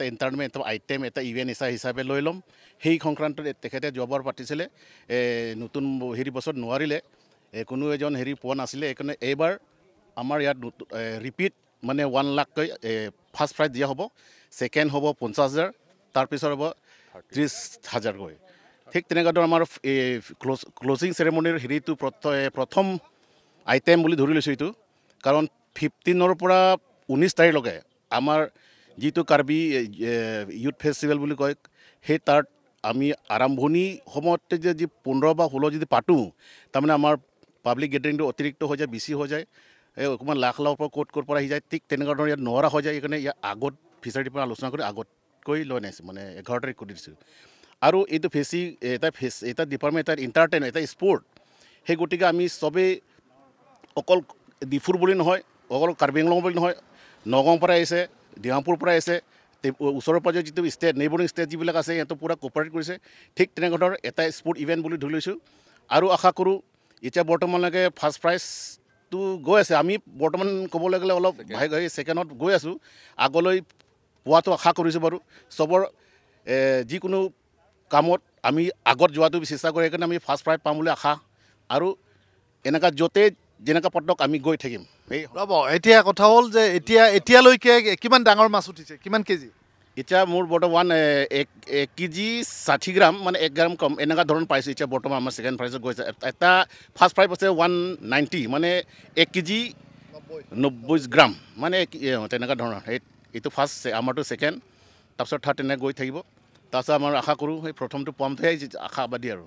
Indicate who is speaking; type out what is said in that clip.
Speaker 1: এটা ইণ্টাৰনেট এটা আইটেম এটা ইভেণ্ট হিচাপে লৈ ল'ম সেই সংক্ৰান্তত তেখেতে যোৱাবাৰ পাতিছিলে নতুন হেৰি বছৰত নোৱাৰিলে কোনো এজন হেৰি পোৱা নাছিলে সেইকাৰণে এইবাৰ আমাৰ ইয়াত ৰিপিট মানে 1 লাখকৈ ফাৰ্ষ্ট প্ৰাইজ দিয়া হ'ব ছেকেণ্ড হ'ব 50,000 তাৰপিছত হ'ব 30,000কৈ ঠিক তেনেকুৱাটো আমাৰ ক্লজিং চেৰেমনিৰ হেৰিটো প্ৰথম আইটেম বুলি ধৰি লৈছোঁ এইটো কাৰণ 15ৰ পৰা 19 তাৰিখলৈকে আমাৰ যিটো কাৰ্বি ইউথ ফেষ্টিভেল বুলি কয় সেই তাত আমি আৰম্ভণি সময়তে যদি 15 বা 16 যদি পাতোঁ তাৰমানে আমাৰ পাব্লিক গেডাৰিংটো অতিৰিক্ত হৈ যায় বেছি হৈ যায় অকণমান লাখ পৰা ক'ত পৰা আহি যায় ঠিক তেনেকুৱা ধৰণৰ ইয়াত নোৱাৰা হৈ যায় সেইকাৰণে ইয়াৰ আগত ফিচাৰীৰ পৰা আলোচনা কৰি আগতকৈ লৈ নাইছোঁ মানে 11 তাৰিখ কৰি দিছোঁ আৰু এইটো এটা ডিপাৰ্টমেণ্ট এটা এণ্টাৰটেইন এটা স্পৰ্ট সেই গতিকে আমি চবেই অকল ডিফুৰ বুলি নহয় অকল কাৰ্বি আংলং বুলি নহয় নগাঁৱৰ পৰা আহিছে ডিমাপুৰৰ পৰা আহিছে ওচৰৰ পাজৰৰ যিটো ষ্টেট নেইবৰিং ষ্টেট যিবিলাক আছে সিহঁতৰ পূৰা কোপাৰেট কৰিছে ঠিক তেনেকুৱা ধৰণৰ এটা স্পৰ্ট ইভেণ্ট বুলি ধৰি লৈছোঁ আৰু আশা কৰোঁ এতিয়া বৰ্তমানলৈকে ফাৰ্ষ্ট প্ৰাইজটো গৈ আছে আমি বৰ্তমান ক'বলৈ গ'লে অলপ ছেকেণ্ডত গৈ আছোঁ আগলৈ পোৱাটো আশা কৰিছোঁ বাৰু চবৰ যিকোনো কামত আমি আগত যোৱাটো চেষ্টা কৰি সেইকাৰণে আমি ফাৰ্ষ্ট প্ৰাইজ পাম বুলি আশা আৰু এনেকুৱা য'তে যেনেকুৱা পটক আমি গৈ থাকিম
Speaker 2: ৰ'ব এতিয়া কথা হ'ল যে এতিয়ালৈকে কিমান ডাঙৰ মাছ উঠিছে কিমান কেজি
Speaker 1: এতিয়া মোৰ বৰ্তমান 1 কেজি 60 গ্ৰাম মানে 1 গ্ৰাম কম এনেকুৱা ধৰণৰ পাইছোঁ এতিয়া বৰ্তমান আমাৰ ছেকেণ্ড প্ৰাইজত গৈছে এটা ফাৰ্ষ্ট প্ৰাইজ আছে 190 মানে 1 কেজি 90 গ্ৰাম মানে তেনেকুৱা ধৰণৰ এইটো ফাৰ্ষ্ট আমাৰতো ছেকেণ্ড তাৰপিছত থাৰ্ড তেনেকৈ গৈ থাকিব তাৰপিছত আমাৰ আশা কৰোঁ সেই প্ৰথমটো পামটোহে আশাবাদী আৰু